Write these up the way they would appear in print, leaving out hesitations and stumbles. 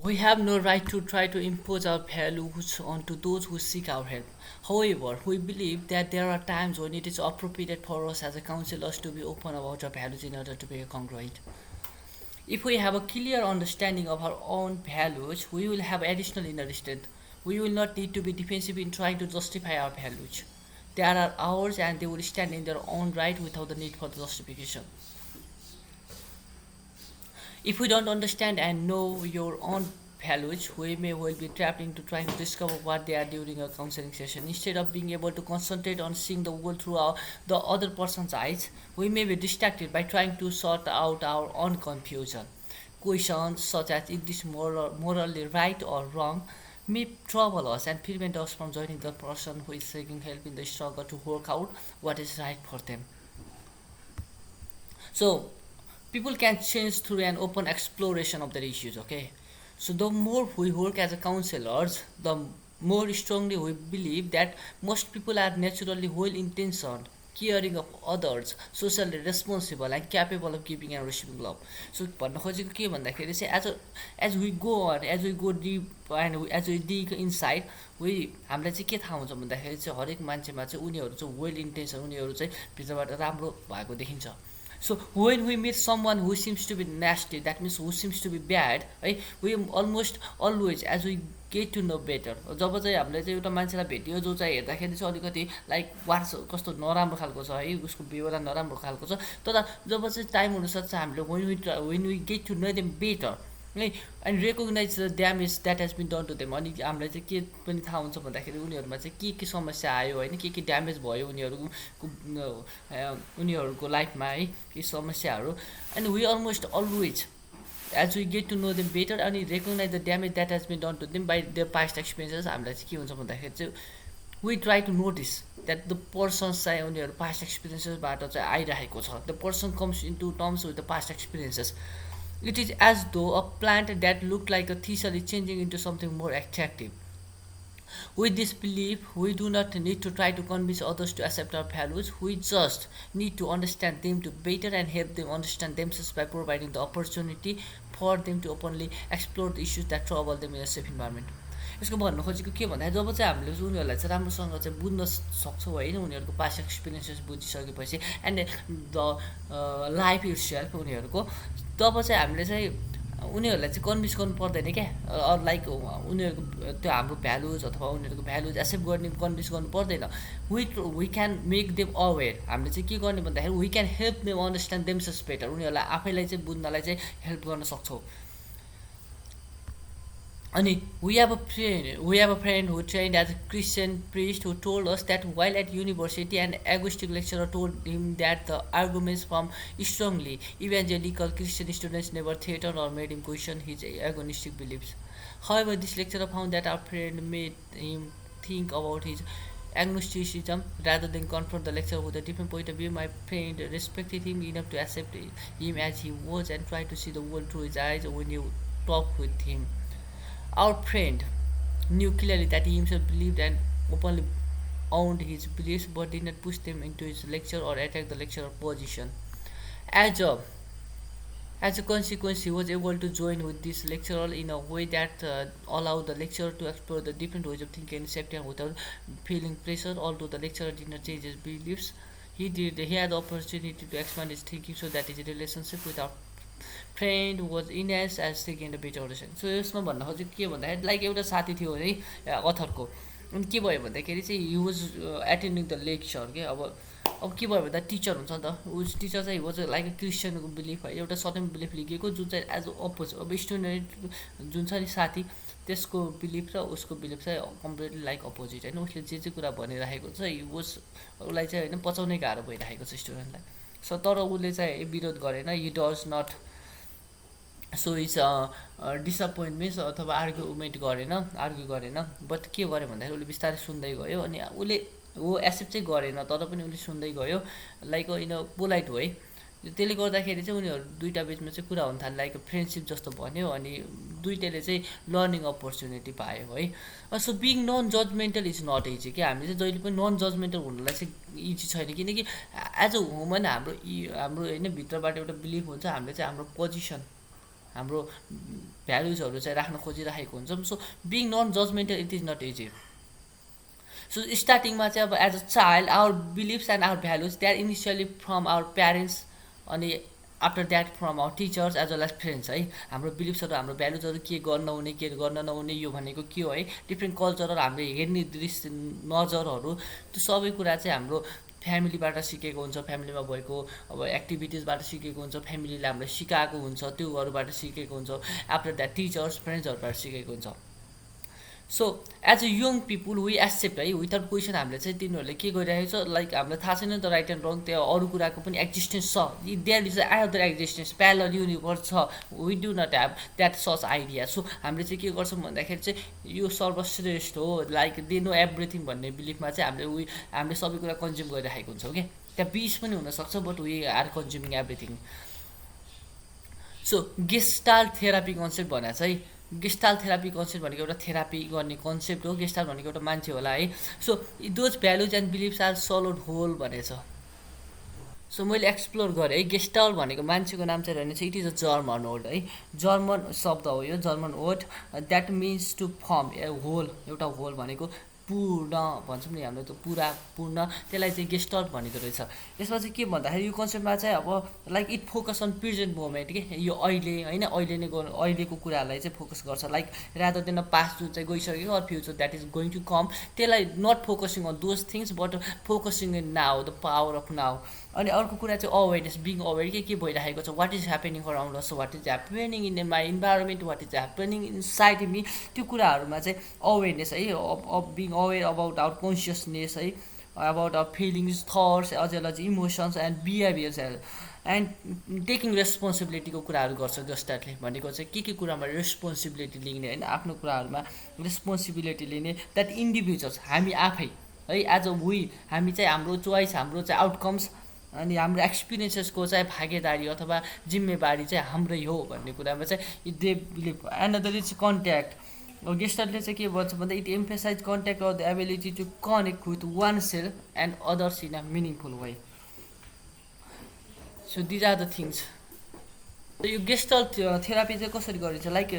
We have no right to try to impose our values onto those who seek our help. However, we believe that there are times when it is appropriate for us as a counselors to be open about our values in order to be congruent. If we have a clear understanding of our own values, we will have additional inner strength. We will not need to be defensive in trying to justify our values. They are ours and they will stand in their own right without the need for justification. If we don't understand and know your own values, we may well be trapped into trying to discover what they are during a counseling session. Instead of being able to concentrate on seeing the world through the other person's eyes, we may be distracted by trying to sort out our own confusion. Questions such as is this morally right or wrong may trouble us and prevent us from joining the person who is seeking help in the struggle to work out what is right for them. So, people can change through an open exploration of their issues, okay? So the more we work as a counselors, the more strongly we believe that most people are naturally well intentioned, caring of others, socially responsible and capable of giving and receiving love. So भन्नु खोजेको के भन्दाखेरि चाहिँ as we go on, as we go deep and as we dig inside, हामीलाई चाहिँ के थाहा हुन्छ भन्दाखेरि चाहिँ हरेक मान्छेमा चाहिँ उनीहरू चाहिँ वेल इन्टेन्सन, उनीहरू चाहिँ भित्रबाट राम्रो भएको देखिन्छ. So when we meet someone who seems to be nasty, that means who seems to be bad, right? We almost always, as we get to know better, जब चाहिँ हामीले चाहिँ एउटा मान्छेलाई भेट्यो जो चाहिँ हेर्दाखेरि चाहिँ अलिकति लाइक वाट्स कस्तो नराम्रो खालको छ है, उसको व्यवहार नराम्रो खालको छ, तर जब चाहिँ टाइम हुनसक्छ हामीले when we get to know them better, है, and recognise the damage that has been done to them. अनि हामीलाई चाहिँ के पनि थाहा हुन्छ भन्दाखेरि उनीहरूमा चाहिँ के समस्या आयो होइन, के ड्यामेज भयो उनीहरूको लाइफमा है, के समस्याहरू. And we almost always as we get to know them better अनि recognise the damage that has been done to them by the past experiences. हामीलाई चाहिँ के हुन्छ भन्दाखेरि चाहिँ we try to notice that the persons चाहिँ उनीहरू past एक्सपिरियन्सेसबाट चाहिँ आइरहेको छ. The person comes in to terms with the past experiences. It is as though a plant that looked like a thistle is changing into something more attractive. With this belief, we do not need to try to convince others to accept our values. We just need to understand them to better and help them understand themselves by providing the opportunity for them to openly explore the issues that trouble them in a safe environment. यसको भन्नु खोजेको के भन्दाखेरि जब चाहिँ हामीले उनीहरूलाई चाहिँ राम्रोसँग चाहिँ बुझ्न सक्छौँ होइन, उनीहरूको पास्ट एक्सपिरियन्सेस बुझिसकेपछि and the life itself उनीहरूको, तब चाहिँ हामीले चाहिँ उनीहरूलाई चाहिँ कन्भिन्स गर्नु पर्दैन क्या. लाइक उनीहरूको त्यो हाम्रो भ्यालुज अथवा उनीहरूको भ्यालुज एक्सेप्ट गर्ने कन्भिन्स गर्नु पर्दैन. We can make them aware. हामीले चाहिँ के गर्ने भन्दाखेरि we can help them understand themselves better. उनीहरूलाई आफैलाई चाहिँ बुझ्नलाई चाहिँ हेल्प गर्न सक्छौँ. अनि we have a friend who trained as a Christian priest who told us that while at university an agnostic lecturer told him that the arguments from strongly evangelical Christian students never threatened or made him question his agnostic beliefs. However, this lecturer found that our friend made him think about his agnosticism rather than confront the lecturer with a different point of view. My friend respected him enough to accept him as he was and try to see the world through his eyes when you talk with him. Our friend knew clearly that he himself believed and openly owned his beliefs but did not push them into his lecture or attack the lecturer's position. As a consequence, he was able to join with this lecturer in a way that allowed the lecturer to explore the different ways of thinking and accepting without feeling pressure. Although the lecturer did not change his beliefs, he had the opportunity to expand his thinking so that his relationship with our friend was इनएस as second better addition. So यसमा भन्न खोजेको के भन्दाखेरि like एउटा साथी थियो है अथरको. अनि के भयो भन्दाखेरि चाहिँ हि वाज एटेन्डिङ द लेक्चर के. अब के भयो भन्दा टिचर हुन्छ नि त, उस टिचर चाहिँ वाज लाइक अ क्रिस्चियनको बिलिफ है, एउटा सर्टेन बिलिफ लिएको जुन चाहिँ एज अपोजिट. अब स्टुडेन्ट जुन छ नि साथी, त्यसको बिलिफ र उसको बिलिफ चाहिँ कम्प्लिटली लाइक अपोजिट होइन. उसले जे कुरा भनिरहेको छ हि वाज उसलाई चाहिँ होइन पचाउनै गाह्रो भइरहेको छ स्टुडेन्टलाई. सो तर उसले चाहिँ विरोध गरेन. He does not show his disappointment अथवा आर्ग्यु गरेन. बट के गर्यो भन्दाखेरि उसले बिस्तारै सुन्दै गयो. अनि ऊ एक्सेप्ट चाहिँ गरेन तर पनि उसले सुन्दै गयो लाइक इन पोलाइट हो है. त्यसले गर्दाखेरि चाहिँ उनीहरू दुइटा बिचमा चाहिँ कुरा हुन थाल्यो, लाइक फ्रेन्डसिप जस्तो भन्यो. अनि दुइटैले चाहिँ लर्निङ अपर्च्युनिटी पायो है. So being non judgemental is not easy कि. हामीले चाहिँ जहिले पनि नन जजमेन्टल हुनलाई चाहिँ इजी छैन, किनकि एज अ वुमन हाम्रो होइन भित्रबाट एउटा बिलिफ हुन्छ. हामीले चाहिँ हाम्रो पोजिसन हाम्रो भ्यालुजहरू चाहिँ राख्न खोजिरहेको हुन्छौँ. So being non judgmental it is not easy. So स्टार्टिङमा चाहिँ अब as a child our beliefs and our values they are initially from our parents, अनि after that from our teachers as well as friends है. हाम्रो बिलिभ्सहरू हाम्रो भ्यालुजहरू के गर्न हुने के गर्न नहुने यो भनेको के हो है, डिफ्रेन्ट कल्चरहरू हामीले हेर्ने दृश्य नजरहरू त्यो सबै कुरा चाहिँ हाम्रो फ्यामिलीबाट सिकेको हुन्छ. फ्यामिलीमा भएको अब एक्टिभिटिजबाट सिकेको हुन्छ, फ्यामिलीले हामीलाई सिकाएको हुन्छ, त्योहरूबाट सिकेको हुन्छ. आफ्टर द्याट टिचर्स फ्रेन्ड्सहरूबाट सिकेको हुन्छ. So as a young people we accept है, विदाउट क्वेसन हामीले चाहिँ तिनीहरूले के गरिरहेको छ लाइक हामीलाई थाहा छैन नि त राइट एन्ड रङ, त्यो अरू कुराको पनि एक्जिस्टेन्स छ. There is another existence, parallel universe छ. We do not have that such idea. So हामीले चाहिँ के गर्छौँ भन्दाखेरि चाहिँ यो सर्वश्रेष्ठ हो, लाइक दे नो एभ्रिथिङ भन्ने बिलिफमा चाहिँ हामीले सबै कुरा कन्ज्युम गरिरहेको हुन्छौँ क्या. त्यहाँ बिस पनि हुनसक्छ but we are consuming everything. So gestalt therapy concept भने चाहिँ गेस्टाल्ट थेरापी कन्सेप्ट भनेको एउटा थेरापी गर्ने कन्सेप्ट हो. गेस्टाल्ट भनेको एउटा मान्छे होला है. So those values and beliefs are swallowed whole भनेछ. सो मैले एक्सप्लोर गरेँ है. गेस्टाल्ट भनेको मान्छेको नाम चाहिँ रहेन, it is a German word है. जर्मन शब्द हो यो, German word. That means to form a whole, एउटा होल भनेको पूर्ण भन्छौँ नि हाम्रो, त्यो पुरा पूर्ण, त्यसलाई चाहिँ गेस्टल्ट भनेको रहेछ. यसमा चाहिँ के भन्दाखेरि यो कन्सेप्टमा चाहिँ अब like it focus on present moment के, यो अहिले होइन, अहिले नै अहिलेको कुराहरूलाई चाहिँ फोकस गर्छ. लाइक रादर देन पास्ट जुन चाहिँ गइसक्यो or future that is going to come, त्यसलाई not focusing on those things but focusing in now, the power of now. अनि अर्को कुरा चाहिँ अवेरनेस, बिङ अवेर के भइरहेको छ, what is happening around us, what is happening in my environment, what is happening inside me, त्यो कुराहरूमा चाहिँ अवेरनेस है, being aware about our consciousness है, अबाउट आवर फिलिङ्स, थट्स, अझ अझ emotions and behaviours and taking रेस्पोन्सिबिलिटीको कुराहरू गर्छ. जस्टाले भनेको चाहिँ के कुरामा रेस्पोन्सिबिलिटी लिने होइन, आफ्नो कुराहरूमा रेस्पोन्सिबिलिटी लिने. द्याट इन्डिभिजुअल्स, हामी आफै है, एज अ वी, हामी चाहिँ हाम्रो चोइस, हाम्रो चाहिँ आउटकम्स अनि हाम्रो एक्सपिरियन्सेसको चाहिँ भागीदारी अथवा जिम्मेवारी चाहिँ हाम्रै हो भन्ने कुरामा चाहिँ they believe. Another is contact. गेस्टलले चाहिँ के भन्छ भन्दा it emphasise contact or the ability to connect with oneself and others in a meaningful way. So these are the things. यो गेस्टल्ट थेरापी चाहिँ कसरी गरिन्छ, लाइक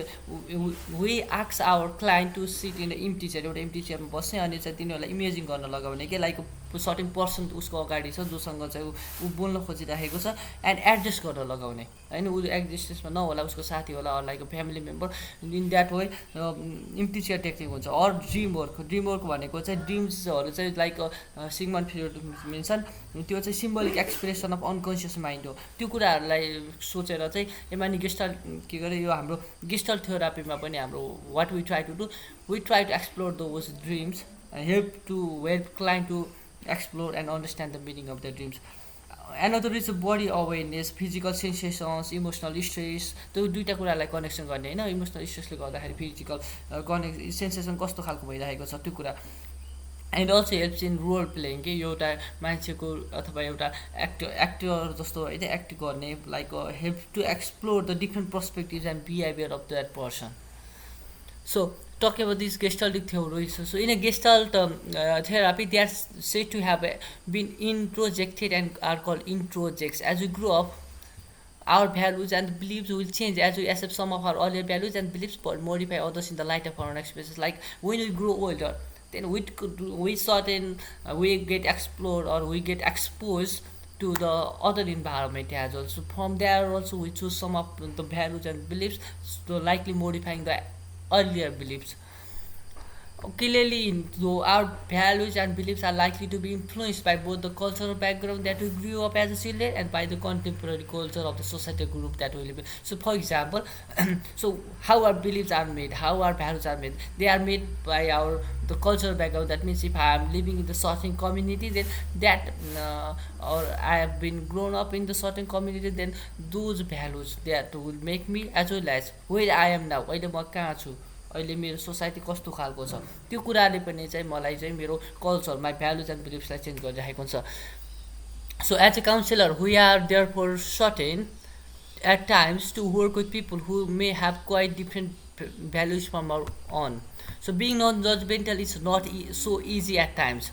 वी आक्स our client to sit in empty chair, एउटा empty चेयरमा बस्ने, अनि चाहिँ तिनीहरूलाई इमेजिङ गर्न लगाउने कि लाइक सर्टेन पर्सन उसको अगाडि छ जोसँग चाहिँ ऊ बोल्न खोजिरहेको छ, एन्ड एडजस्ट गर्न लगाउने होइन. ऊ एक्जिस्टेन्समा नहोला, उसको साथी होला, like family member. In that way empty chair technique हुन्छ. Or dream work. Dream work भनेको चाहिँ ड्रिम्सहरू चाहिँ लाइक सिगमन्ड फ्रोइड मेन्सन, त्यो चाहिँ symbolic expression of unconscious mind हो. त्यो कुराहरूलाई सोचेर चाहिँ एमानि गेस्टल के गरे, यो हाम्रो गेस्टल थेरापीमा पनि हाम्रो what we try to do, we try to explore those dreams and help client to explore and understand the meaning of the dreams. Another is body awareness, physical sensations, emotional stress, त्यो दुईवटा कुरालाई connection गर्ने होइन. Emotional स्ट्रेसले गर्दाखेरि physical sensation कस्तो खालको भइरहेको छ त्यो कुरा. And also helps in role playing कि यो एउटा मान्छेको अथवा एउटा एक्टर जस्तो होइन एक्ट गर्ने, like help to explore the different perspectives and behaviour of that person. So talking about this gestalt theory, so in a gestalt therapy, they are said to have been introjected and are called introjects. As we grow up, our values and beliefs will change as we accept some of our earlier values and beliefs but modify others in the light of our own experiences. Like when we grow older, then we certain we get explored or we get exposed to the other environment as well. So from there also we choose some of the values and beliefs, so likely modifying the earlier beliefs. Clearly, though our values and beliefs are likely to be influenced by both the cultural background that we grew up as a children and by the contemporary culture of the society group that we live in. So, for example, so how our beliefs are made, how our values are made, they are made by the cultural background. That means if I am living in the certain community, then that or I have been grown up in the certain community, then those values that will make me as well as where I am now. अहिले म कहाँ छु, अहिले मेरो society कस्तो खालको छ, त्यो कुराले पनि चाहिँ मलाई चाहिँ मेरो कल्चर, माई भ्यालुज एन्ड बिलिफ्सलाई चेन्ज गरिरहेको हुन्छ. So as a counsellor we are there for certain at times to work with people who may have quite different values from our own. So being non-judgmental is not so easy at times.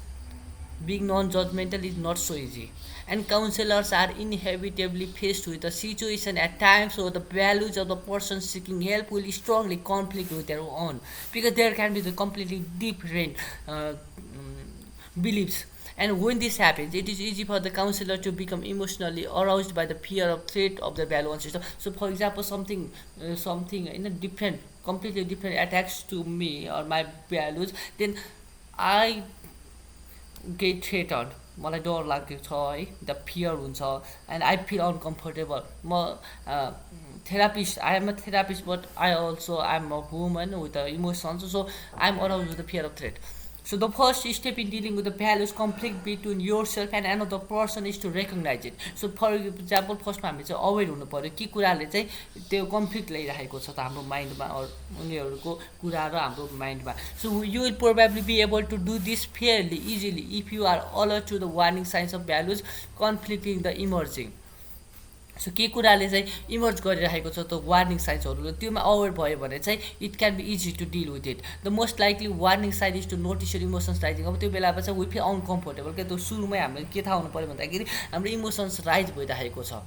Being non-judgmental is not so easy. And counselors are inevitably faced with a situation at times where the values of the person seeking help will strongly conflict with their own, because there can be the completely different beliefs. And when this happens, it is easy for the counselor to become emotionally aroused by the fear of threat of the value system. So for example, something in a different, completely different attacks to me or my values, then I get threatened, मलाई डर लागेको छ है, the fear हुन्छ, and I feel uncomfortable. म therapist, I am a therapist, but I also I am a woman with the emotions, so I am around with the fear of threat. So the first step in dealing with the values conflict between yourself and another person is to recognize it. So for example, फर्स्टमा हामी चाहिँ अवेर हुनु पऱ्यो कि कुराले चाहिँ त्यो conflict ल्याइरहेको छ त हाम्रो माइन्डमा, उनीहरूको कुरा र हाम्रो माइन्डमा. So you will probably be able to do this fairly easily if you are alert to the warning signs of values conflicting the emerging. So के कुराले चाहिँ इमर्ज गरिरहेको छ त वार्निङ साइन्सहरू, त्योमा अवेर भयो भने चाहिँ it can be easy to deal with it. The most likely warning sign is to notice your emotions rising. अब त्यो बेलामा चाहिँ वी फिल अनकम्फर्टेबल, क्या त्यो सुरुमै हामीले के थाहा हुनु पऱ्यो भन्दाखेरि हाम्रो इमोसन्स राइज भइरहेको छ.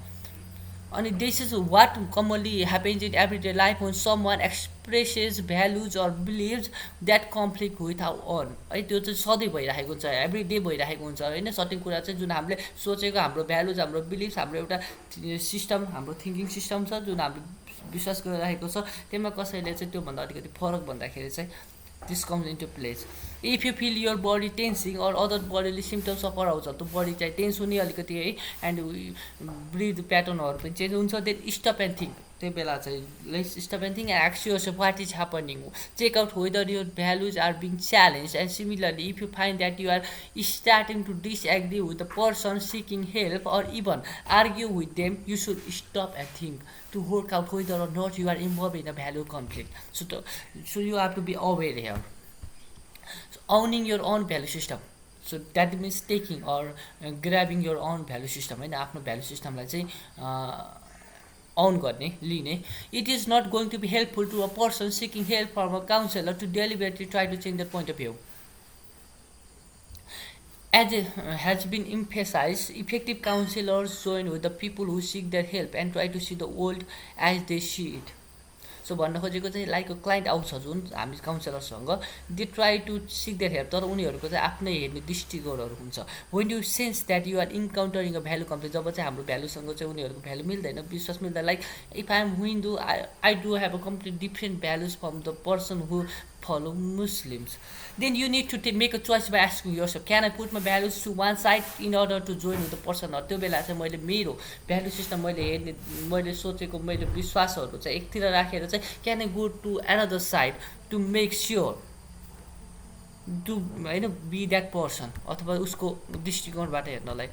अनि this is what commonly happens in every day life when someone expresses values or beliefs that conflict with our own. है त्यो चाहिँ सधैँ भइरहेको हुन्छ, एभ्री डे भइरहेको हुन्छ होइन. सर्टेन कुरा चाहिँ जुन हामीले सोचेको, हाम्रो भ्यालुज, हाम्रो बिलिफ्स, हाम्रो एउटा सिस्टम, हाम्रो थिङ्किङ सिस्टम छ जुन हामीले विश्वास गरिरहेको छ, त्यसमा कसैले चाहिँ त्योभन्दा अलिकति फरक भन्दाखेरि चाहिँ this comes into place. If you feel your body tensing or other bodily symptoms of arousal, तो बडी चाहिँ टेन्स हुने अलिकति है, एन्ड ब्रिथ प्याटर्नहरू पनि चेन्ज हुन्छ, देन स्टप एन्ड थिङ्क. त्यो बेला चाहिँ let's stop and think and ask yourself what is happening. Check out whether your values are being challenge. And similarly if you find that you are starting to disagree with the person seeking help or even argue with them, you should stop and think to work out whether or not you are involved in a value conflict. So you have to be aware here. So owning your own value system. So that means taking or grabbing your own value system. होइन, आफ्नो value सिस्टमलाई चाहिँ own गर्ने, लिने. It is not going to be helpful to a person seeking help from a counselor to deliberately try to change their point of view. As has been emphasized, effective counselors join with the people who seek their help and try to see the world as they see it. So भन्न खोजेको चाहिँ like client आउँछ जुन हामी काउन्सिलरसँग, they try to seek their help, तर उनीहरूको चाहिँ आफ्नै हेर्ने दृष्टिकोणहरू हुन्छ. When you sense that you are encountering a value complex, जब चाहिँ हाम्रो भ्यालुसँग चाहिँ उनीहरूको भ्यालु मिल्दैन, विश्वास मिल्दैन, like if I am Hindu, I do have a complete different values from the person who follow Muslims, then you need to make a choice by asking yourself, can I put my values to one side in order to join with the person. त्यो बेला चाहिँ मैले मेरो value system, मैले हेर्ने, मैले सोचेको, मैले विश्वासहरू चाहिँ एकतिर राखेर चाहिँ can I go to another side to make sure to होइन बी द्याट पर्सन, अथवा उसको दृष्टिकोणबाट हेर्नलाई.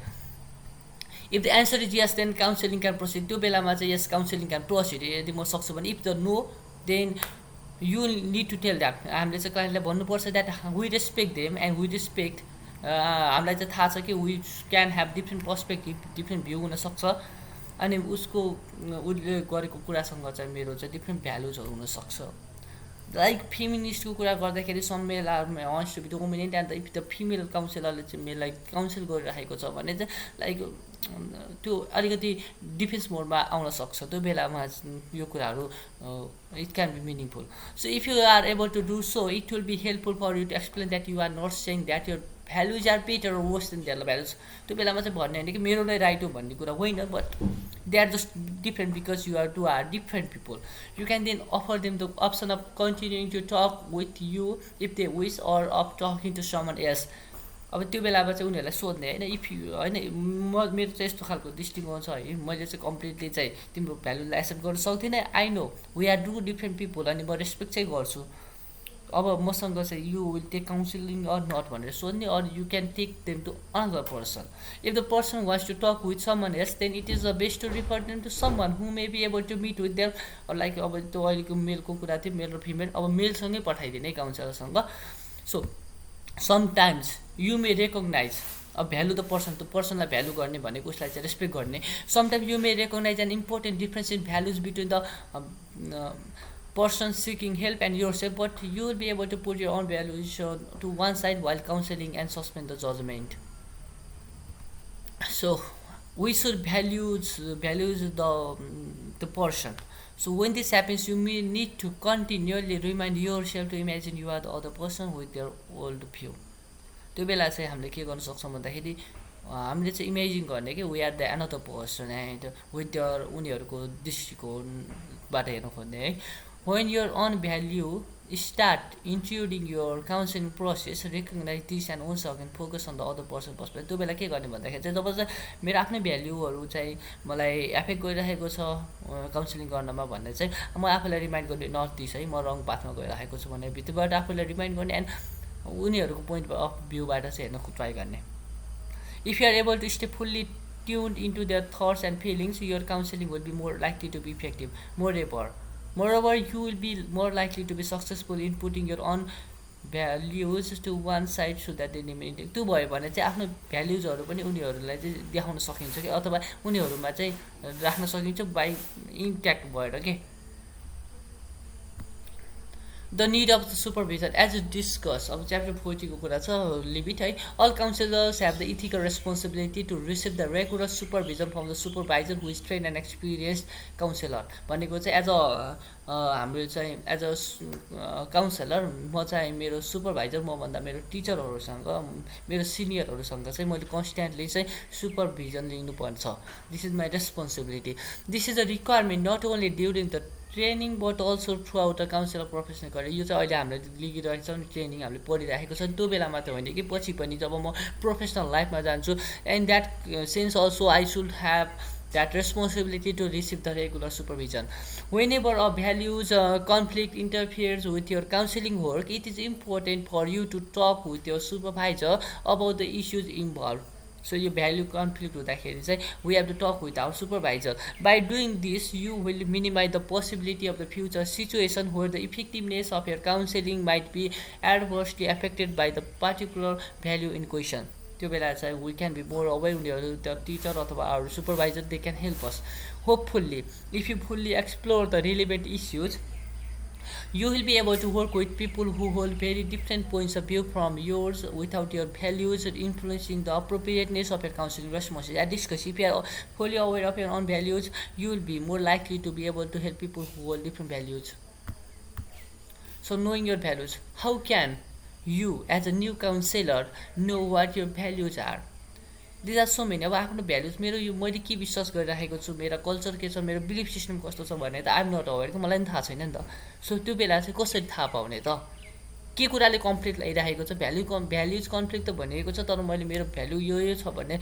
If the answer is yes then counselling can proceed. त्यो बेलामा चाहिँ यस काउन्सिलिङ क्यान प्रोसिड, यदि म सक्छु भने. If the no then you need to tell them. हामीले चाहिँ क्लाइन्टलाई भन्नुपर्छ that we respect them and we respect, हामीलाई चाहिँ थाहा छ कि we can have different perspective, different view हुनसक्छ, अनि उसको उसले गरेको कुरासँग चाहिँ मेरो चाहिँ डिफ्रेन्ट भ्यालुजहरू हुनसक्छ. लाइक फेमिनिस्टको कुरा गर्दाखेरि some male are wants to be dominant and if the female काउन्सिलरले चाहिँ मेललाई काउन्सिल गरिरहेको छ भने चाहिँ लाइक त्यो अलिकति डिफेन्स मोडमा आउन सक्छ. त्यो बेलामा यो कुराहरू it can be meaningful. So if you are able to do so, it will be helpful for you to explain that you are not saying that your values are better or worse than their values. त्यो बेलामा चाहिँ भन्ने होइन कि मेरो नै right हो भन्ने कुरा होइन, but they are just different because you are two are different people. You can then offer them the option of continuing to talk with you if they wish or of talking to someone else. अब त्यो बेलामा चाहिँ उनीहरूलाई सोध्ने होइन, if you होइन मेरो चाहिँ यस्तो खालको दृष्टिकोण छ है, मैले चाहिँ कम्प्लिटली चाहिँ तिम्रो भ्यालुलाई एक्सेप्ट गर्न सक्दिनँ, I know we are two different people, अनि म रेस्पेक्ट चाहिँ गर्छु. अब मसँग चाहिँ you will take counselling or not भनेर सोध्ने, or you can take them to another person. If the person wants to talk with someone else then it is the best to refer them to someone who may be able to meet with them. Like अब त्यो अहिलेको मेलको कुरा थियो, मेल र female, अब मेलसँगै पठाइदिने काउन्सिलरसँग. So sometimes you may recognise अब भ्यालु द पर्सन, त्यो पर्सनलाई भ्यालु गर्ने भनेको उसलाई चाहिँ रेस्पेक्ट गर्ने. Sometimes you may recognise an important difference in values between the person seeking help and yourself, but you will be able to put your own values to one side while counseling and suspend the judgment. So we should values the person. So when this happens, you may need to continually remind yourself to imagine you are the other person with their world view. त्यो बेला चाहिँ हामीले के गर्न सक्छौँ भन्दाखेरि हामीले चाहिँ इमेजिन गर्ने कि we are the another person and with their उनीहरूको दृष्टिकोणबाट हेर्न खोज्ने है. When your own value start including your counselling process, recognise this and once again focus on the other person perspective. त्यो बेला के गर्ने भन्दाखेरि चाहिँ जब चाहिँ मेरो आफ्नै भ्याल्युहरू चाहिँ मलाई एफेक्ट गरिरहेको छ काउन्सिलिङ गर्नमा भन्ने चाहिँ म आफूलाई रिमाइन्ड गर्ने नर्थ दिस है, म रङ पाथमा गइरहेको छु भन्ने बित्तिबाट आफूलाई रिमाइन्ड गर्ने एन्ड उनीहरूको पोइन्ट अफ भ्यूबाट चाहिँ हेर्न ट्राई गर्ने. If you are able to stay fully tuned into their thoughts and feelings, your counseling will be more likely to be effective. Moreover, you will be more likely to be successful in putting your own values to one side so that they remain intact. त्यो भयो भने चाहिँ आफ्नो भ्याल्युजहरू पनि उनीहरूलाई चाहिँ देखाउन सकिन्छ कि अथवा उनीहरूमा चाहिँ राख्न सकिन्छ बाई इन्ट्याक्ट भएर के. The need of the supervision, as you discuss अब च्याप्टर 40 को कुरा छ, लिभ इट है. All counselors have the ethical responsibility to receive the regular supervision from the supervisor who is trained and experienced counselor. भनेको चाहिँ as a हाम्रो चाहिँ as a counsellor म चाहिँ मेरो सुपरभाइजर मभन्दा मेरो टिचरहरूसँग मेरो सिनियरहरूसँग चाहिँ मैले कन्स्ट्यान्टली चाहिँ सुपरभिजन लिनुपर्छ. This is my responsibility. This is a requirement not only during the training but also throughout a counsellor professional career. यो चाहिँ अहिले हामीले लिगिरहेको छ नि, ट्रेनिङ हामीले पढिरहेको छ नि, त्यो बेला मात्र होइन कि पछि पनि जब म प्रोफेसनल लाइफमा जान्छु. And that sense also I should have that responsibility to receive the regular supervision. Whenever a values conflict interferes with your counseling work, it is important for you to talk with your supervisor about the issues involved. So your value conflict हुँदाखेरि चाहिँ we have to talk with our supervisor. By doing this, you will minimize the possibility of the future situation where the effectiveness of your counseling might be adversely affected by the particular value in question. त्यो बेला चाहिँ we can be more aware. उनीहरू the teacher अथवा our supervisor, they can help us. Hopefully, if you fully explore the relevant issues, you will be able to work with people who hold very different points of view from yours without your values influencing the appropriateness of your counseling responses. As discussed, if you are fully aware of your own values, you will be more likely to be able to help people who hold different values. So knowing your values, how can you as a new counselor know what your values are? These are so many. अब आफ्नो values मेरो यो मैले के विश्वास गरिरहेको छु, मेरो कल्चर के छ, मेरो बिलिफ सिस्टम कस्तो छ भन्ने त आइएम नट अवेर, मलाई पनि थाहा छैन नि त. सो त्यो बेला चाहिँ कसरी थाहा पाउने त, के कुराले कन्फ्लिक्ट ल्याइरहेको छ. भ्याल्युज कन्फ्लिक्ट त भनिएको छ, तर मैले मेरो भ्यालु यो छ भन्ने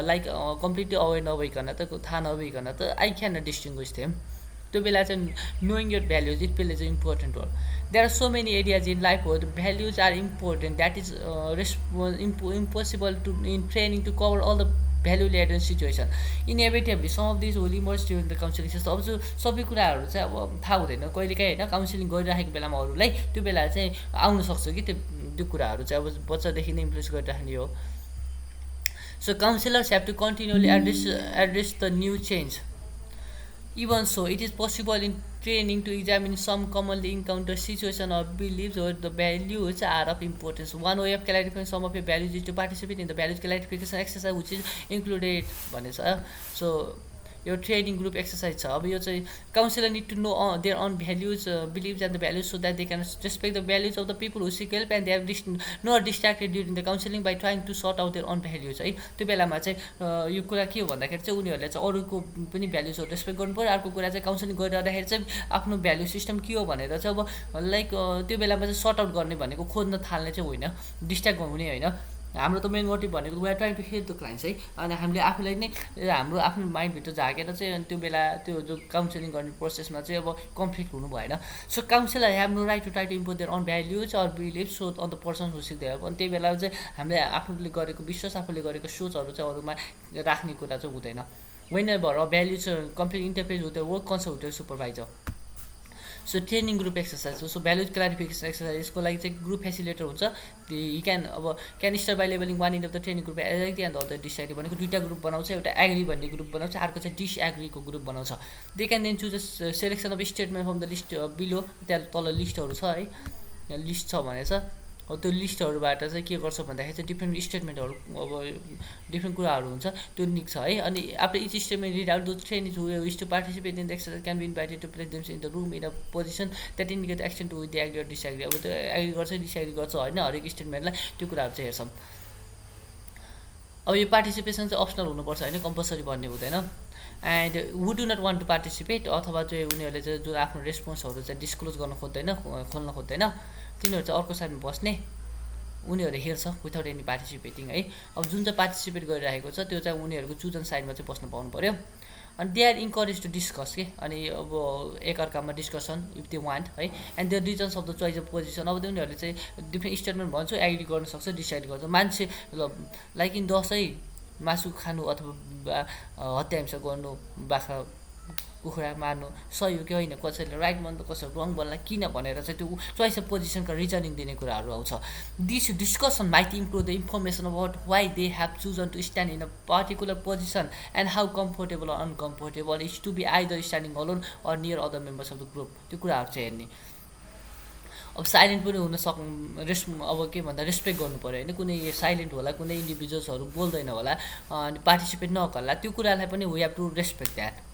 लाइक कम्प्लिटली अवेर नभइकन त, थाहा नभइकन त I can not distinguish them. त्यो बेला चाहिँ knowing your values it plays a important role. There are so many areas in life where the values are important. That is impossible to in training to cover all the value-laden situation. Inevitably, some of these will emerge during the counseling system. अब सबै कुराहरू चाहिँ अब थाहा हुँदैन कहिलेकाहीँ होइन, counselling गरिराखेको बेलामा अरूलाई त्यो बेला चाहिँ आउन सक्छ कि त्यो कुराहरू चाहिँ अब बच्चादेखि नै इम्प्रेस गरिराख्ने हो. So counselors have to continually address the new change. Even so, it is possible in training to examine some commonly encountered situations or beliefs where the values are of importance. One way of clarifying some of your values is to participate in the values clarification exercise, which is included भनेछ. So यो training group exercise छ. अब यो चाहिँ counsellor need to know their own values beliefs and the values so that they can respect the values of the people who seek help and they are not distracted during the counselling by trying to sort out their own values है. त्यो बेलामा चाहिँ यो कुरा के हो भन्दाखेरि चाहिँ उनीहरूले चाहिँ अरूको पनि भ्याल्युजहरू रेस्पेक्ट गर्नु पऱ्यो. अर्को कुरा चाहिँ काउन्सिलिङ गरिरहँदाखेरि चाहिँ आफ्नो भ्याल्यु सिस्टम के हो भनेर चाहिँ अब लाइक त्यो बेलामा चाहिँ सर्ट आउट गर्ने भनेको खोज्न थाल्ने चाहिँ होइन, डिस्ट्र्याक्ट हुने होइन. हाम्रो त मेन मोटिभ भनेको we are trying to help the clients है. अनि हामीले आफूलाई नै हाम्रो आफ्नो माइन्डभित्र झाकेर चाहिँ त्यो बेला त्यो जो काउन्सिलिङ गर्ने प्रोसेसमा चाहिँ अब कन्फ्लिक्ट हुनु भएन. So counsellor have no right to try to impose their own values or belief so on the person who seek their. अनि त्यही बेला चाहिँ हामीले आफूले गरेको विश्वास, आफूले गरेको सोचहरू चाहिँ अरूमा राख्ने कुरा चाहिँ हुँदैन. Whenever a values complete interface with the work consult with supervisor. So training group exercise. So values clarification exercise, यसको लागि चाहिँ ग्रुप फेसिलेटर हुन्छ. He can start by levelling one in of the training group agree and other disagree. भनेको दुईवटा group बनाउँछ, एउटा agree भन्ने group बनाउँछ, अर्को चाहिँ डिसएग्रीको ग्रुप बनाउँछ. They can then choose a selection of statement from the list below. त्यहाँ तल लिस्टहरू छ है, यहाँ लिस्ट छ भनेछ. हो त्यो लिस्टहरूबाट चाहिँ के गर्छ भन्दाखेरि चाहिँ डिफ्रेन्ट स्टेटमेन्टहरू अब डिफ्रेन्ट कुराहरू हुन्छ त्यो निक्छ है अनि after each statement read out the train to wish to participate in the exercise can be invited to place them in the room in a position that indicate action to with the agree disagree अब त्यो agree गर्छ disagree गर्छ होइन हरेक स्टेटमेन्टलाई त्यो कुराहरू चाहिँ हेर्छौँ अब यो पार्टिसिपेसन चाहिँ अप्सनल हुनुपर्छ होइन कम्पलसरी भन्ने हुँदैन and who do not want to participate अथवा चाहिँ उनीहरूले चाहिँ जुन आफ्नो रेस्पोन्सहरू चाहिँ डिस्क्लोज गर्न खोज्दैन खोल्न खोज्दैन तिनीहरू चाहिँ अर्को साइडमा बस्ने उनीहरूले हेर्छ विदाउट एनी पार्टिसिपेटिङ है अब जुन चाहिँ पार्टिसिपेट गरिरहेको छ त्यो चाहिँ उनीहरूको चुजन साइडमा चाहिँ बस्नु पाउनु पऱ्यो अनि they are encourage to discuss के अनि अब एकअर्कामा डिस्कसन इफ दे वान्ट है and the reasons of the choice of position अब उनीहरूले चाहिँ डिफ्रेन्ट स्टेटमेन्ट भन्छु एग्री गर्न सक्छ डिसाइड गर्छ मान्छे लाइक इन दसैँ मासु खानु अथवा हत्या हिंसा गर्नु बाख्रा कुखुरा मार्नु सही हो कि होइन कसैले राइट भन्दा कसैले रङ बोल्ला किन भनेर चाहिँ त्यो चोइस अफ पोजिसनका रिजनिङ दिने कुराहरू आउँछ this discussion might improve the information about why they have chosen to stand in a particular position and how comfortable or uncomfortable is to be either standing alone or near other members of the group त्यो कुराहरू चाहिँ हेर्ने अब silent पनि हुन अब के भन्दा रेस्पेक्ट गर्नु पऱ्यो होइन कुनै साइलेन्ट होला कुनै इन्डिभिजुअल्सहरू बोल्दैन होला अनि पार्टिसिपेट नगर्ला त्यो कुरालाई पनि we have to respect that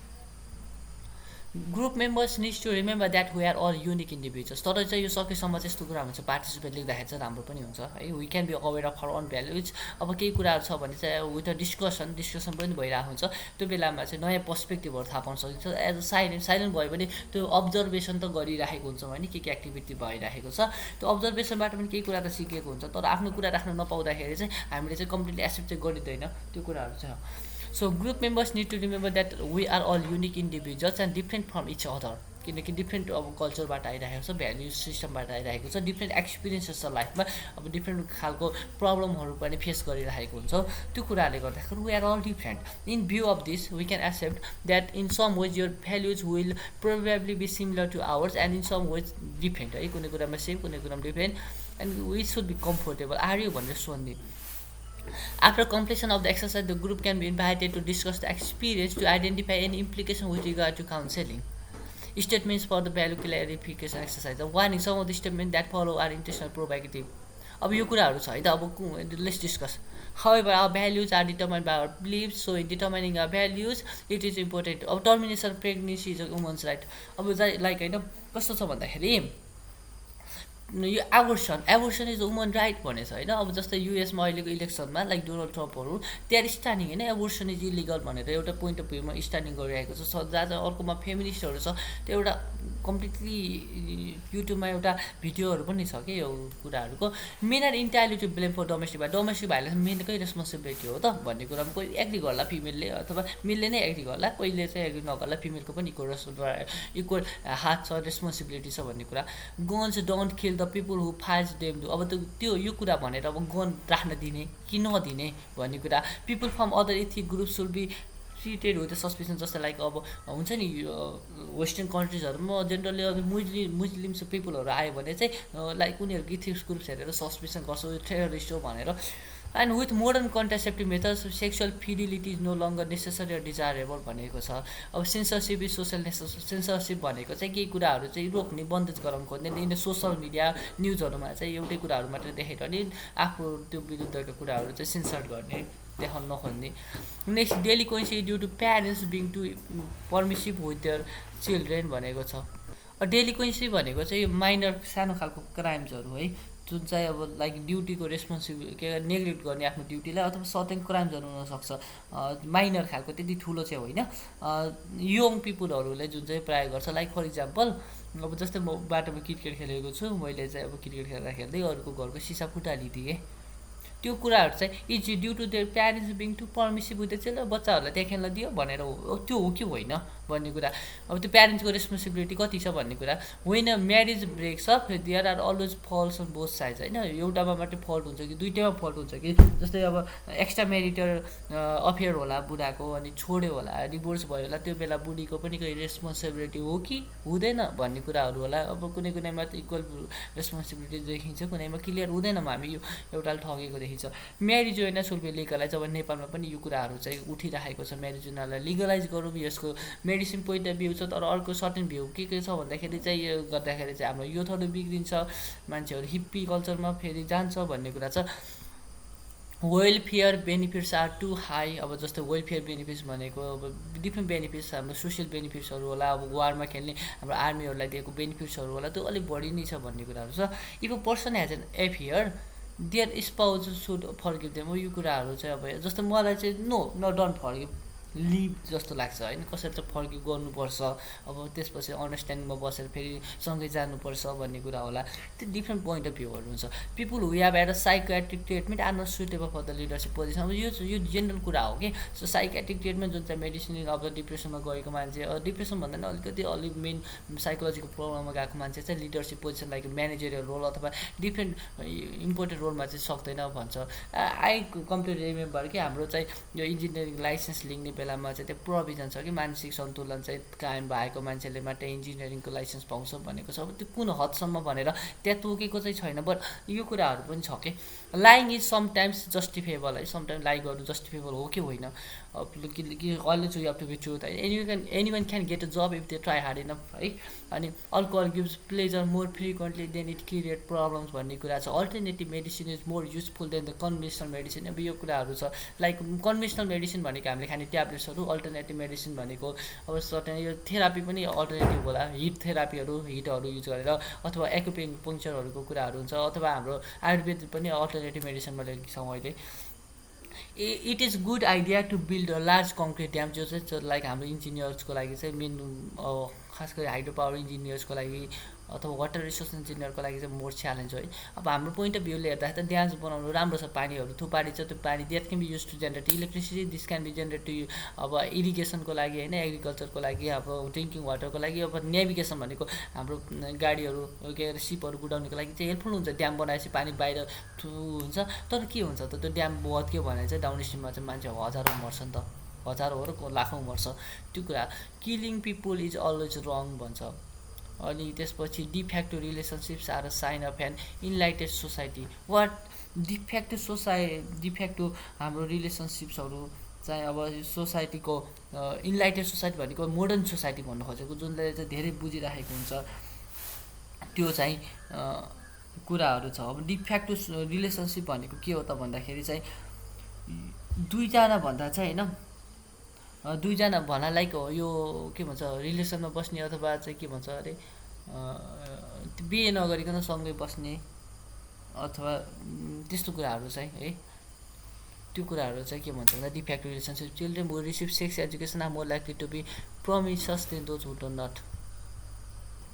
group members needs to remember that we are all unique individuals तर चाहिँ यो सकेसम्म चाहिँ यस्तो कुरा हुन्छ पार्टिसिपेट लेख्दाखेरि चाहिँ राम्रो पनि हुन्छ है we can be aware of our own values अब केही कुराहरू छ भने चाहिँ विथ अ डिस्कसन पनि भइरहेको हुन्छ त्यो बेलामा चाहिँ नयाँ पर्सपेक्टिभहरू थाहा पाउन सकिन्छ एज अ साइलेन्ट भयो भने त्यो अब्जर्भेसन त गरिरहेको हुन्छौँ होइन के एक्टिभिटी भइरहेको छ त्यो अब्जर्भेसनबाट पनि केही कुरा त सिकेको हुन्छ तर आफ्नो कुरा राख्न नपाउँदाखेरि चाहिँ हामीले चाहिँ कम्प्लिटली एक्सेप्ट चाहिँ गरिँदैन त्यो कुराहरू चाहिँ So group members need to remember that we are all unique individuals and different from each other. किनकि डिफ्रेन्ट अब कल्चरबाट आइरहेको छ भ्याल्यु सिस्टमबाट आइरहेको छ डिफ्रेन्ट एक्सपिरियन्सेस छ लाइफमा अब डिफ्रेन्ट खालको प्रब्लमहरू पनि फेस गरिरहेको हुन्छ त्यो कुराहरूले गर्दाखेरि we are all different in view of this we can accept that in some ways your values will probably be similar to ours and in some ways different है कुनै कुरामा सेम कुनै कुरामा different and we should be comfortable are you भनेर सोध्ने After completion of the exercise, the group can be invited to discuss the experience to identify any implication with regard to counseling. Statements for the value clarification exercise. Warning, some of the statements that follow are intentional provocative. अब यो कुराहरू छ है त अब let's discuss However, our values are determined by our beliefs. So, in determining our values, it is important. अब termination of pregnancy is a woman's right. अब like होइन कस्तो छ भन्दाखेरि यो एबोर्सन इज वुमन राइट भनेछ होइन अब जस्तै युएसमा अहिलेको इलेक्सनमा लाइक डोनाल्ड ट्रम्पहरू त्यहाँ स्ट्यान्डिङ होइन एबोर्सन इज इलिगल भनेर एउटा पोइन्ट अफ भ्यूमा स्ट्यान्डिङ गरिरहेको छ जहाँ चाहिँ अर्कोमा फेमिनिस्टहरू छ त्यो एउटा कम्प्लिटली युट्युबमा एउटा भिडियोहरू पनि छ कि यो कुराहरूको men are entirely to blame for domestic violence मेनकै रेस्पोन्सिबिलिटी हो त भन्ने कुरामा कोही एग्री गर्ला फिमेलले अथवा मेलले नै एग्री गर्ला कोहीले चाहिँ एग्री नगर्ला फिमेलको पनि इक्वल हात छ रेस्पोन्सिबिलिटी छ भन्ने कुरा guns don't kill the people who fights them do अब त्यो यो कुरा भनेर अब गन राख्न दिने कि नदिने भन्ने कुरा people from other ethic group should be treated with suspicion जस्तै लाइक अब हुन्छ नि वेस्टर्न कन्ट्रिजहरूमा जेनरली अब मुस्लिम्स पिपुलहरू आयो भने चाहिँ लाइक उनीहरूको इथिक्स ग्रुप्स हेरेर सस्पेसन गर्छ यो टेररिस्ट हो भनेर and with modern contraceptive methods sexual fidelity is no longer necessary र डिजायरेबल भनेको छ अब सेन्सरसिप इज सोसल सेन्सरसिप भनेको चाहिँ केही कुराहरू चाहिँ रोक्ने बन्देज गराउनु खोज्ने यिनीहरू सोसल मिडिया न्युजहरूमा चाहिँ एउटै कुराहरू मात्रै देखाइरहने आफ्नो त्यो विरुद्धका कुराहरू चाहिँ सेन्सर गर्ने देखाउन नखोज्ने next delinquency due to parents being too permissive with their children भनेको छ डेलिक्वेन्सी भनेको चाहिँ माइनर सानो खालको क्राइम्सहरू है जुन चाहिँ अब लाइक ड्युटीको रेस्पोन्सिबिलिटी के नेग्लेक्ट गर्ने आफ्नो ड्युटीलाई अथवा सर्टेन क्राइम्सहरू हुनसक्छ माइनर खालको त्यति ठुलो चाहिँ होइन यङ पिपुलहरूले जुन चाहिँ प्रायः गर्छ लाइक फर इक्जाम्पल अब जस्तै म बाटोमा क्रिकेट खेलेको छु मैले चाहिँ अब क्रिकेट खेल्दा खेल्दै अरूको घरको सिसा फुटालिदिएँ त्यो कुराहरू चाहिँ is due to their parents being too permissive with the children बच्चाहरूलाई त्यहाँ खेल्न दियो भनेर त्यो हो कि होइन भन्ने कुरा अब त्यो प्यारेन्ट्सको रेस्पोन्सिबिलिटी कति छ भन्ने कुरा when a marriage breaks off there are always faults on both sides होइन एउटामा मात्रै फल्ट हुन्छ कि दुइटैमा फल्ट हुन्छ कि जस्तै अब एक्स्ट्रा म्यारिटल अफेयर होला बुढाको अनि छोड्यो होला डिभोर्स भयो होला त्यो बेला बुढीको पनि कोही रेस्पोन्सिबिलिटी हो कि हुँदैन भन्ने कुराहरू होला अब कुनै कुनैमा त इक्वल रेस्पोन्सिबिलिटी देखिन्छ कुनैमा क्लियर हुँदैन हामी यो एउटाले ठगेको देखिन्छ म्यारिजुएना सुल बी लिगलाइज अब नेपालमा पनि यो कुराहरू चाहिँ उठिरहेको छ म्यारिजुएनालाई लिगलाइज गरौँ यसको मेडिसिन पोइन्ट अफ भ्यू छ, तर अर्को सर्टेन भ्यू के छ भन्दाखेरि चाहिँ यो गर्दाखेरि चाहिँ हाम्रो युथहरू बिग्रिन्छ, मान्छेहरू हिप्पी कल्चरमा फेरि जान्छ भन्ने कुरा छ। Welfare benefits are too high. अब जस्तो वेलफेयर बेनिफिट्स भनेको अब डिफ्रेन्ट बेनिफिट्स, हाम्रो सोसियल बेनिफिट्सहरू होला, अब वारमा खेल्ने हाम्रो आर्मीहरूलाई दिएको बेनिफिट्सहरू होला, त्यो अलिक बढी नै छ भन्ने कुराहरू छ। If a person has an affair their spouse should forgive them. यो कुराहरू चाहिँ अब जस्तो मलाई चाहिँ नो डोन्ट फर्गिभ, लिभ जस्तो लाग्छ होइन। कसरी चाहिँ फर्गिभ गर्नुपर्छ, अब त्यसपछि अन्डरस्ट्यान्डिङमा बसेर फेरि सँगै जानुपर्छ भन्ने कुरा होला। त्यो डिफ्रेन्ट पोइन्ट अफ भ्यूहरू हुन्छ। People who have had a psychiatric treatment are not suitable for the leadership position. अब यो जेनरल कुरा हो कि सो साइकोट्रिक ट्रिटमेन्ट जुन चाहिँ मेडिसिन, अब डिप्रेसनमा गएको मान्छे, डिप्रेसन भन्दा पनि अलिक मेन साइकोलोजिकल प्रब्लममा गएको मान्छे चाहिँ leadership position like managerial role अथवा डिफ्रेन्ट इम्पोर्टेन्ट रोलमा चाहिँ सक्दैन भन्छ। आई कम्प्लिटली रिमेम्बर कि हाम्रो चाहिँ यो इन्जिनियरिङ लाइसेन्स लिने बेलामा चाहिँ त्यो प्रोभिजन छ कि मानसिक सन्तुलन चाहिँ कायम भएको मान्छेले मात्रै इन्जिनियरिङको लाइसेन्स पाउँछ भनेको छ। अब त्यो कुन हदसम्म भनेर त्यहाँ तोकेको चाहिँ छैन, बट यो कुराहरू पनि छ कि लाइङ इज समटाइम्स जस्टिफेबल है। समटाइम्स लाइ गर्नु जस्टिफेबल हो कि होइन, always you have to be truth है। Anyone can get a job if they try hard enough है। अनि alcohol gives pleasure more frequently than it create problems भन्ने कुरा छ। Alternative medicine is more useful than the conventional medicine. अब यो कुराहरू छ लाइक कन्भेन्सनल मेडिसिन भनेको हामीले खाने ट्याब्लेट्सहरू, अल्टरनेटिभ मेडिसिन भनेको अब सर्टेन यो थेरापी पनि अल्टरनेटिभ होला, हिट थेरापीहरू, हिटहरू युज गरेर, अथवा एक्युपेङ्क्चरहरूको कुराहरू हुन्छ, अथवा हाम्रो आयुर्वेद पनि अल्टरनेटिभ मेडिसिनमा लेखेको अहिले। It is good idea to build a large concrete dam, जो चाहिँ लाइक हाम्रो इन्जिनियर्सको लागि चाहिँ मेन खास गरी हाइड्रो पावर इन्जिनियर्सको लागि अथवा वाटर रिसोर्स इन्जिनियरको लागि चाहिँ मोर च्यालेन्ज हो है। अब हाम्रो पोइन्ट अफ भ्यूले हेर्दा त ड्याम्स बनाउनु राम्रो छ, पानीहरू थुपारी छ, त्यो पानी that can be use to generate electricity, this can be generate to अब इरिगेसनको लागि होइन, एग्रिकल्चरको लागि, अब ड्रिङ्किङ वाटरको लागि, अब नेभिगेसन भनेको हाम्रो गाडीहरू के अरे सिपहरू कुदाउनुको लागि चाहिँ हेल्पफुल हुन्छ। ड्याम बनाएपछि पानी बाहिर हुन्छ, तर के हुन्छ त त्यो ड्याम भत्क्यो भने चाहिँ डाउन स्ट्रिममा चाहिँ मान्छे हजारौँ मर्छ नि त, हजारौँ र लाखौँ मर्छ। त्यो कुरा killing people is always wrong भन्छ। अनि त्यसपछि defective relationships are a sign of an enlightened society. What defective हाम्रो रिलेसनसिप्सहरू चाहिँ अब सोसाइटीको इनलाइटेड सोसाइटी भनेको मोडर्न सोसाइटी भन्नु खोजेको, जुनले चाहिँ धेरै बुझिराखेको हुन्छ त्यो चाहिँ कुराहरू छ। अब डिफेक्टिभ रिलेसनसिप भनेको के हो त भन्दाखेरि चाहिँ दुईजना भन्दा चाहिँ होइन, दुईजना भन्दा लाइक यो के भन्छ रिलेसनमा बस्ने अथवा चाहिँ के भन्छ अरे बिहे नगरिकन सँगै बस्ने अथवा त्यस्तो कुराहरू चाहिँ है, त्यो कुराहरू चाहिँ के भन्छ भन्दा defective relationship. Children who receive sex education are more likely to be promiscuous than those who do not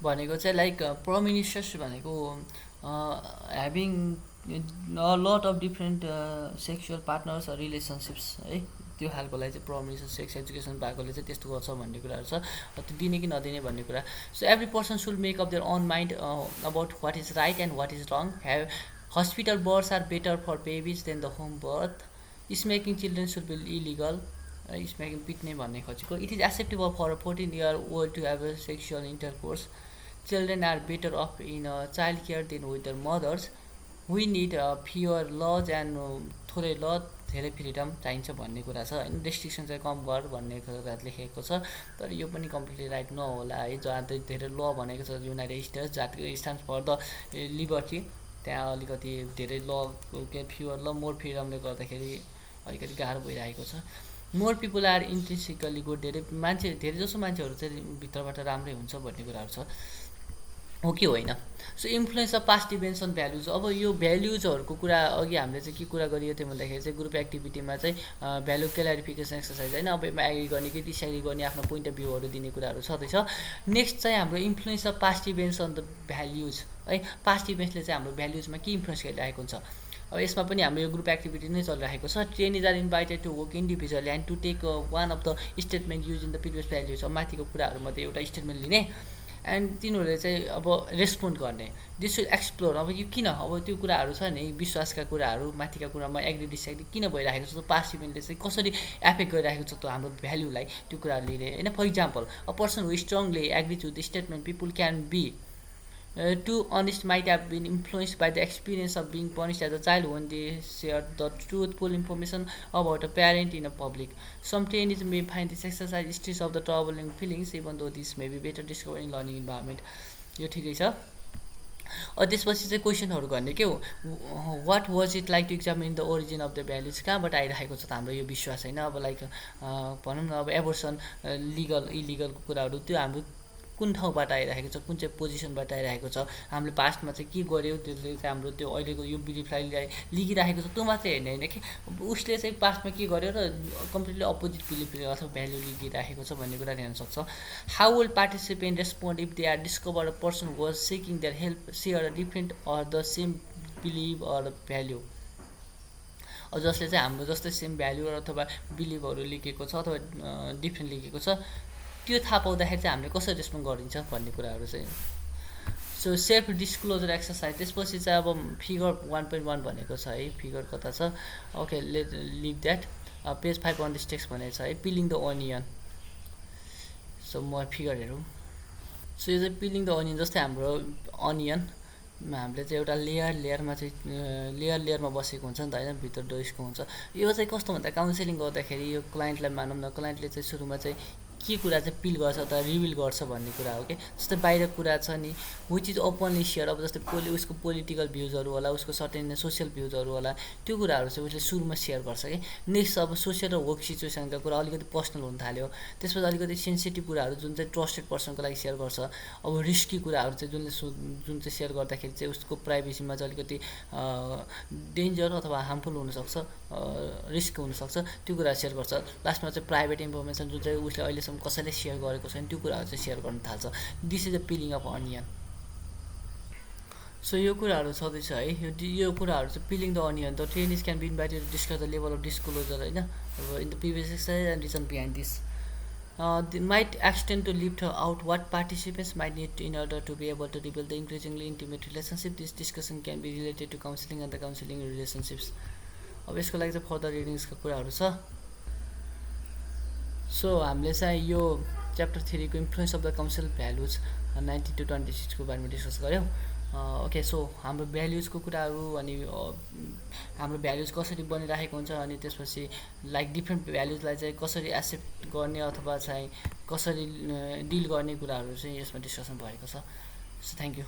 भनेको चाहिँ लाइक प्रोमिनियस भनेको having a lot of different sexual partners relationships है, त्यो खालकोलाई चाहिँ प्रोमिनियस सेक्स एजुकेसन पाएकोले चाहिँ त्यस्तो गर्छ भन्ने कुराहरू छ। त्यो दिने कि नदिने भन्ने कुरा। So every person should make up their own mind about what is right and what is wrong. Hospital births are better for babies than the home birth. Smacking children should be illegal. Smacking पिट्ने भन्ने खोजेको। It is acceptable for a 14-year-old to have a sexual intercourse. Children are better off in child care than with their mothers. We need fewer laws and थोरै law धेरै freedom चाहिन्छ भन्ने कुरा छ होइन। रेस्ट्रिक्सन चाहिँ कम गर भन्ने कुरा लेखेको छ, तर यो पनि कम्प्लिटली राइट नहोला है। जहाँ धेरै ल भनेको छ युनाइटेड स्टेट्स जातिको स्ट्यान्ड फर द लिबर्टी, त्यहाँ अलिकति धेरै ल के फ्युअर ल मोर फ्रिडमले गर्दाखेरि अलिकति गाह्रो भइरहेको छ। More people are intrinsically good. धेरै जसो मान्छेहरू चाहिँ भित्रबाट राम्रै हुन्छ भन्ने कुराहरू छ, हो कि होइन। So influence of past events on values. अब यो भ्याल्युजहरूको कुरा अघि हामीले चाहिँ के कुरा गरिएको थियो भन्दाखेरि चाहिँ ग्रुप एक्टिभिटीमा चाहिँ भ्यालु क्ल्यारिफिकेसन एक्सर्साइज होइन, अब एग्री गर्ने कि डिसएग्री गर्ने आफ्नो पोइन्ट अफ भ्यूहरू दिने कुराहरू छँदैछ। नेक्स्ट चाहिँ हाम्रो influence of past events on the values है। पास्ट इभेन्ट्सले चाहिँ हाम्रो भ्याल्युजमा के इन्फ्लुएन्स गरिरहेको हुन्छ। अब यसमा पनि हाम्रो यो ग्रुप एक्टिभिटी नै चलिरहेको छ। Trainees are invited to work individually and to take one of the statement use in the previous values. अब माथिको कुराहरूमध्ये एउटा स्टेटमेन्ट लिने एन्ड तिनीहरूले चाहिँ अब रेस्पोन्ड गर्ने। This will explore. अब यो किन, अब त्यो कुराहरू छ नि विश्वासका कुराहरू, माथिका कुरामा एग्री डिसएग्री किन भइरहेको छ, पास्ट इभेन्टले चाहिँ कसरी एफेक्ट गरिरहेको छ त हाम्रो भ्याल्युलाई, त्यो कुराहरू लिने होइन। For example a person who strongly agree to the statement people can be Two honest might have been influenced by the experience of being punished as a child when they shared the truthful information about a parent in a public. Some trainees may find this exercise stress of the troubling feelings, even though this may be better discovered in learning environment. यो ठिकै छ. त्यसपछि चाहिँ क्वेसनहरू गर्ने के हो, what was it like to examine the origin of the values, कहाँबाट आइरहेको छ त हाम्रो यो विश्वास होइन. अब लाइक भनौँ न अब एबोर्सन लिगल इलिगलको कुराहरू त्यो हाम्रो कुन ठाउँबाट आइरहेको छ, कुन चाहिँ पोजिसनबाट आइरहेको छ, हामीले पास्टमा चाहिँ के गर्यो त्यसले चाहिँ हाम्रो त्यो अहिलेको यो बिलिफलाई लिगिरहेको छ त्यो मात्रै हेर्ने होइन कि उसले चाहिँ पास्टमा के गर्यो र कम्प्लिटली अपोजिट बिलिफ अथवा भ्याल्यु लिगिरहेको छ भन्ने कुरा हेर्न सक्छ. How will participant respond if they are discover a person was seeking their help share a different or the same believe or value. जसले चाहिँ हाम्रो जस्तै सेम भ्याल्यु अथवा बिलिभहरू लेखेको छ अथवा डिफ्रेन्ट लेखेको छ त्यो थाहा पाउँदाखेरि चाहिँ हामीले कसरी रेस्पोन्ड गरिन्छ भन्ने कुराहरू चाहिँ. So self disclosure exercise. त्यसपछि चाहिँ अब फिगर 1.1 भनेको छ है, फिगर कता छ, okay let leave that. Page 5 on this text भनेको छ है, पिलिङ द अनियन. सो म फिगर हेरौँ. सो यो चाहिँ पिलिङ द अनियन. जस्तै हाम्रो अनियन हामीले चाहिँ एउटा लेयरमा चाहिँ लेयरमा बसेको हुन्छ नि त होइन, भित्र डोइसको हुन्छ. यो चाहिँ कस्तो भन्दा काउन्सिलिङ गर्दाखेरि यो क्लाइन्टलाई मानौँ न, क्लाइन्टले चाहिँ सुरुमा चाहिँ के कुरा चाहिँ पिल गर्छ अथवा रिभिल गर्छ भन्ने कुरा हो कि. जस्तै बाहिर कुरा छ नि विच इज ओपनली सेयर. अब जस्तै उसको पोलिटिकल भ्युजहरू होला, उसको सर्टेन सोसियल भ्युजहरू होला, त्यो कुराहरू चाहिँ उसले सुरुमा सेयर गर्छ कि. नेक्स्ट अब सोसियल र वर्क सिचुएसनका कुरा अलिकति पर्सनल हुन थाल्यो. त्यसपछि अलिकति सेन्सिटिभ कुराहरू जुन चाहिँ ट्रस्टेड पर्सनको लागि सेयर गर्छ. अब रिस्की कुराहरू चाहिँ जुन चाहिँ सेयर गर्दाखेरि चाहिँ उसको प्राइभेसीमा चाहिँ अलिकति डेन्जर अथवा हार्मफुल हुनसक्छ, रिस्क हुनसक्छ, त्यो कुरा सेयर गर्छ. लास्टमा चाहिँ प्राइभेट इन्फर्मेसन जुन चाहिँ उसले अहिलेसम्म कसैले सेयर गरेको छैन त्यो कुराहरू चाहिँ सेयर गर्न थाल्छ. This is a peeling of onion. So यो कुराहरू छँदैछ है, यो कुराहरू चाहिँ peeling the onion. The trainees can be invited to discuss the level of disclosure होइन, अब in the previous exercise and reason behind this. They might extend to lift out what participants might need in order to be able to rebuild the increasingly intimate relationship. This discussion can be related to counseling and the counseling relationships. अब यसको लागि चाहिँ further रिडिङ्सको कुराहरू छ. So हामीले चाहिँ यो chapter 3 को influence of the council values 19 to 26 को बारेमा डिस्कस गऱ्यौँ. ओके, सो हाम्रो भ्याल्युजको कुराहरू अनि हाम्रो भ्याल्युज कसरी बनिरहेको हुन्छ अनि त्यसपछि लाइक डिफ्रेन्ट भ्याल्युजलाई चाहिँ कसरी एक्सेप्ट गर्ने अथवा चाहिँ कसरी डिल गर्ने कुराहरू चाहिँ यसमा डिस्कसन भएको छ. So thank you.